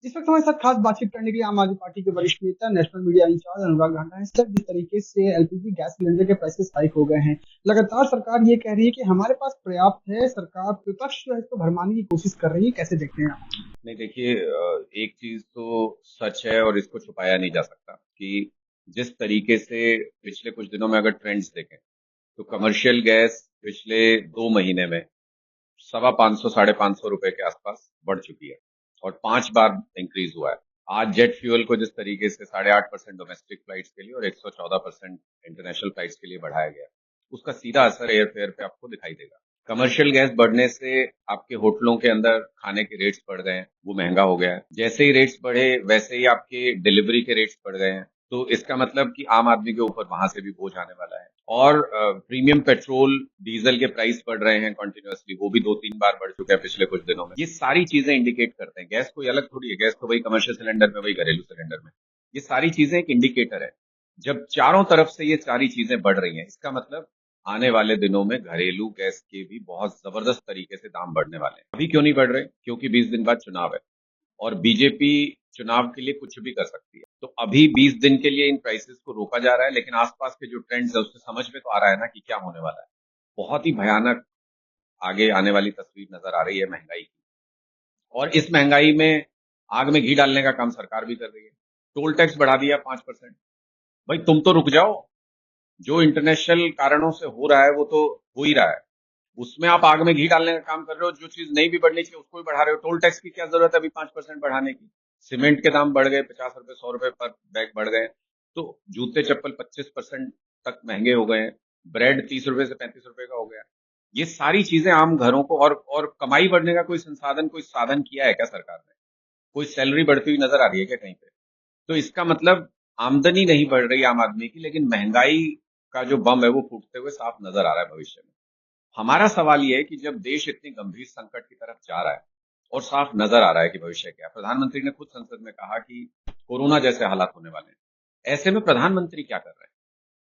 इस वक्त हमारे साथ खास बातचीत करने के लिए आम आदमी पार्टी के वरिष्ठ नेता नेशनल मीडिया इंचार्ज अनुराग धांडा है। सर, जिस तरीके से एलपीजी गैस सिलेंडर के प्राइसेस हाइक हो गए हैं, लगातार सरकार ये कह रही है कि हमारे पास पर्याप्त है, सरकार विपक्ष जो है इसको भरमाने की कोशिश कर रही है। कैसे देखते हैं आप? नहीं, देखिए, एक चीज तो सच है और इसको छुपाया नहीं जा सकता कि जिस तरीके से पिछले कुछ दिनों में अगर ट्रेंड्स देखें तो कमर्शियल गैस पिछले 2 महीने में 550 ₹550 के आसपास बढ़ चुकी है और 5 बार इंक्रीज हुआ है। आज जेट फ्यूल को जिस तरीके से 8.5% डोमेस्टिक फ्लाइट्स के लिए और 114% इंटरनेशनल फ्लाइट्स के लिए बढ़ाया गया, उसका सीधा असर एयर फेयर पे आपको दिखाई देगा। कमर्शियल गैस बढ़ने से आपके होटलों के अंदर खाने के रेट्स बढ़ गए हैं, वो महंगा हो गया है। जैसे ही रेट्स बढ़े वैसे ही आपके डिलीवरी के रेट्स बढ़ गए हैं, तो इसका मतलब कि आम आदमी के ऊपर वहां से भी बोझ आने वाला है। और प्रीमियम पेट्रोल डीजल के प्राइस बढ़ रहे हैं कंटिन्यूअसली, वो भी 2-3 बार बढ़ चुके हैं पिछले कुछ दिनों में। ये सारी चीजें इंडिकेट करते हैं, गैस कोई अलग थोड़ी है, गैस तो वही कमर्शियल सिलेंडर में, वही घरेलू सिलेंडर में। ये सारी चीजें एक इंडिकेटर है। जब चारों तरफ से ये सारी चीजें बढ़ रही हैं, इसका मतलब आने वाले दिनों में घरेलू गैस के भी बहुत जबरदस्त तरीके से दाम बढ़ने वाले हैं। अभी क्यों नहीं बढ़ रहे? क्योंकि 20 दिन बाद चुनाव है और बीजेपी चुनाव के लिए कुछ भी कर सकती है। तो अभी 20 दिन के लिए इन प्राइसेस को रोका जा रहा है, लेकिन आसपास के जो ट्रेंड्स है उससे समझ में तो आ रहा है ना कि क्या होने वाला है। बहुत ही भयानक आगे आने वाली तस्वीर नजर आ रही है महंगाई की। और इस महंगाई में आग में घी डालने का काम सरकार भी कर रही है। टोल टैक्स बढ़ा दिया 5%। भाई तुम तो रुक जाओ, जो इंटरनेशनल कारणों से हो रहा है वो तो हो ही रहा है, उसमें आप आग में घी डालने का काम कर रहे हो। जो चीज नहीं भी बढ़नी चाहिए उसको भी बढ़ा रहे हो। टोल टैक्स की क्या जरूरत है अभी 5% बढ़ाने की? सीमेंट के दाम बढ़ गए, 50 रुपए 100 रुपए पर बैग बढ़ गए। तो जूते चप्पल 25% तक महंगे हो गए हैं। ब्रेड 30 रुपए से 35 रुपए का हो गया। ये सारी चीजें आम घरों को और कमाई बढ़ने का कोई संसाधन, कोई साधन किया है क्या सरकार ने? कोई सैलरी बढ़ती हुई नजर आ रही है क्या कहीं पे? तो इसका मतलब आमदनी नहीं बढ़ रही आम आदमी की, लेकिन महंगाई का जो बम है वो फूटते हुए साफ नजर आ रहा है भविष्य में। हमारा सवाल ये है कि जब देश इतनी गंभीर संकट की तरफ जा रहा है और साफ नजर आ रहा है कि भविष्य क्या है, प्रधानमंत्री ने खुद संसद में कहा कि कोरोना जैसे हालात होने वाले हैं, ऐसे में प्रधानमंत्री क्या कर रहे हैं?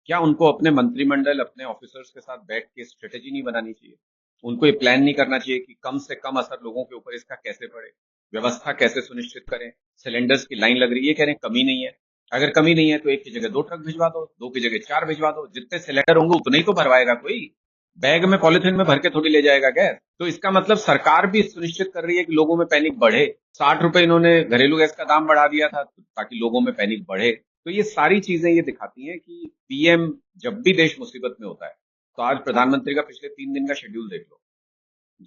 क्या उनको अपने मंत्रिमंडल, अपने ऑफिसर्स के साथ बैठ के स्ट्रेटेजी नहीं बनानी चाहिए? उनको ये प्लान नहीं करना चाहिए कि कम से कम असर लोगों के ऊपर इसका कैसे पड़े, व्यवस्था कैसे सुनिश्चित करें? सिलेंडर्स की लाइन लग रही है, ये कह रहे हैं कमी नहीं है। अगर कमी नहीं है तो एक की जगह 2 ट्रक भिजवा दो, दो की जगह 4 भिजवा दो। जितने सिलेंडर होंगे उतने ही तो भरवाएगा कोई। बैग में पॉलिथीन में भर के थोड़ी ले जाएगा गैस। तो इसका मतलब सरकार भी सुनिश्चित कर रही है कि लोगों में पैनिक बढ़े। 60 रुपए इन्होंने घरेलू गैस का दाम बढ़ा दिया था ताकि लोगों में पैनिक बढ़े। तो ये सारी चीजें ये दिखाती हैं कि पीएम जब भी देश मुसीबत में होता है, तो आज प्रधानमंत्री का पिछले 3 दिन का शेड्यूल देख लो।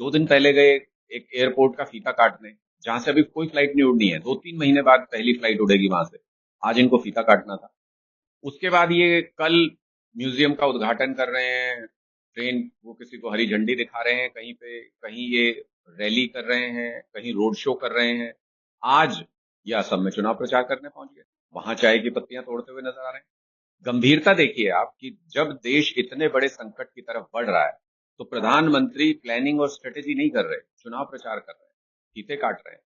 2 दिन पहले गए एक एयरपोर्ट का फीता काटने, जहां से अभी कोई फ्लाइट नहीं उड़नी है, 2-3 महीने बाद पहली फ्लाइट उड़ेगी वहां से। आज इनको फीता काटना था। उसके बाद ये कल म्यूजियम का उद्घाटन कर रहे हैं, ट्रेन वो किसी को हरी झंडी दिखा रहे हैं कहीं पे, कहीं ये रैली कर रहे हैं, कहीं रोड शो कर रहे हैं। आज ये असम में चुनाव प्रचार करने पहुंच गए, वहां चाय की पत्तियां तोड़ते हुए नजर आ रहे हैं। गंभीरता देखिए आप कि जब देश इतने बड़े संकट की तरफ बढ़ रहा है, तो प्रधानमंत्री प्लानिंग और स्ट्रेटेजी नहीं कर रहे, चुनाव प्रचार कर रहे हैं, फीते काट रहे हैं।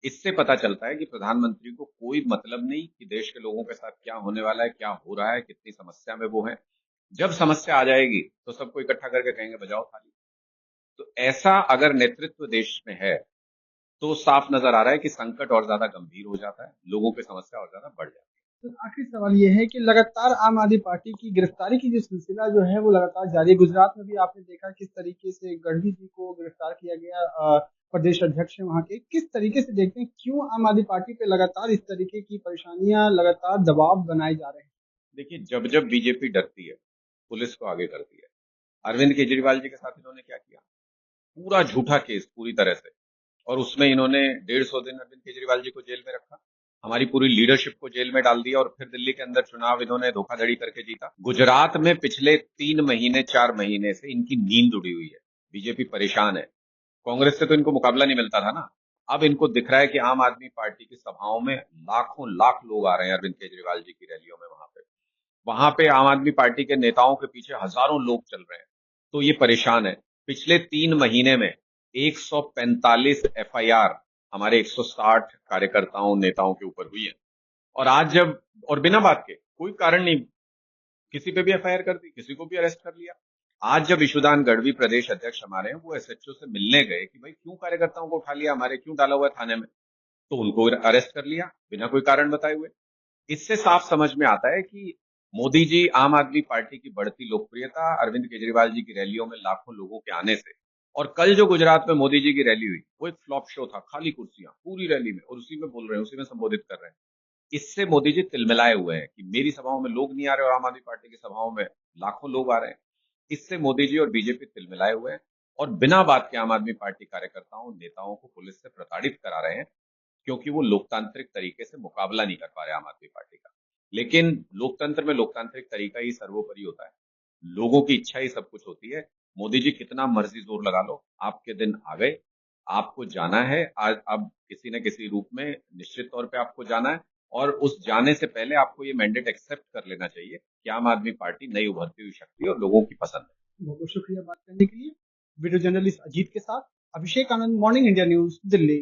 इससे पता चलता है कि प्रधानमंत्री को कोई मतलब नहीं कि देश के लोगों के साथ क्या होने वाला है, क्या हो रहा है, कितनी समस्या में वो है। जब समस्या आ जाएगी तो सबको इकट्ठा करके कहेंगे बजाओ थाली। तो ऐसा अगर नेतृत्व देश में है, तो साफ नजर आ रहा है कि संकट और ज्यादा गंभीर हो जाता है, लोगों की समस्या और ज्यादा बढ़ जाती तो आखिरी सवाल ये है कि लगातार आम आदमी पार्टी की गिरफ्तारी की जो सिलसिला जो है वो लगातार जारी है। गुजरात में भी आपने देखा किस तरीके से गढ़वी जी को गिरफ्तार किया गया। प्रदेश अध्यक्ष है वहाँ के। किस तरीके से देखते हैं, क्यों आम आदमी पार्टी पे लगातार इस तरीके की परेशानियां, लगातार दबाव बनाए जा रहे हैं? है। देखिए, जब जब बीजेपी डरती है, पुलिस को आगे करती है। अरविंद केजरीवाल जी के साथ इन्होंने क्या किया? पूरा झूठा केस पूरी तरह से, और उसमें इन्होंने 150 दिन अरविंद केजरीवाल जी को जेल में रखा, हमारी पूरी लीडरशिप को जेल में डाल दिया, और फिर दिल्ली के अंदर चुनाव इन्होंने धोखाधड़ी करके जीता। गुजरात में पिछले 3 महीने 4 महीने से इनकी नींद उड़ी हुई है। बीजेपी परेशान है। कांग्रेस से तो इनको मुकाबला नहीं मिलता था ना। अब इनको दिख रहा है कि आम आदमी पार्टी की सभाओं में लाखों लाख लोग आ रहे हैं, अरविंद केजरीवाल जी की रैलियों में। वहां पे आम आदमी पार्टी के नेताओं के पीछे हजारों लोग चल रहे हैं। तो ये परेशान है। पिछले 3 महीने में 145 एफआईआर हमारे 160 कार्यकर्ताओं, नेताओं के ऊपर हुई है। और आज जब, और बिना बात के, कोई कारण नहीं, किसी पे भी एफआईआर कर दी, किसी को भी अरेस्ट कर लिया। आज जब ईशुदान गढ़वी प्रदेश अध्यक्ष हमारे हैं, वो एसएचओ से मिलने गए कि भाई क्यों कार्यकर्ताओं को उठा लिया, हमारे क्यों डाला हुआ है थाने में? तो उनको अरेस्ट कर लिया बिना कोई कारण बताए हुए। इससे साफ समझ में आता है कि मोदी जी, आम आदमी पार्टी की बढ़ती लोकप्रियता, अरविंद केजरीवाल जी की रैलियों में लाखों लोगों के आने से, और कल जो गुजरात में मोदी जी की रैली हुई वो एक फ्लॉप शो था, खाली कुर्सियां पूरी रैली में, और उसी में बोल रहे हैं, उसी में संबोधित कर रहे हैं। इससे मोदी जी तिलमिलाए हुए हैं कि मेरी सभाओं में लोग नहीं आ रहे और आम आदमी पार्टी की सभाओं में लाखों लोग आ रहे हैं। इससे मोदी जी और बीजेपी तिलमिलाए हुए हैं और बिना बात के आम आदमी पार्टी कार्यकर्ताओं नेताओं को पुलिस से प्रताड़ित करा रहे हैं, क्योंकि वो लोकतांत्रिक तरीके से मुकाबला नहीं कर पा रहे आम आदमी पार्टी का। लेकिन लोकतंत्र में लोकतांत्रिक तरीका ही सर्वोपरि होता है, लोगों की इच्छा ही सब कुछ होती है। मोदी जी कितना मर्जी जोर लगा लो, आपके दिन आ गए, आपको जाना है आज, अब किसी न किसी रूप में निश्चित तौर पे आपको जाना है। और उस जाने से पहले आपको ये मैंडेट एक्सेप्ट कर लेना चाहिए कि आम आदमी पार्टी नई उभरती हुई शक्ति और लोगों की पसंद है। बहुत बहुत शुक्रिया बात करने के लिए। वीडियो जर्नलिस्ट अजीत के साथ Abhishek Anand, morning India news, Delhi.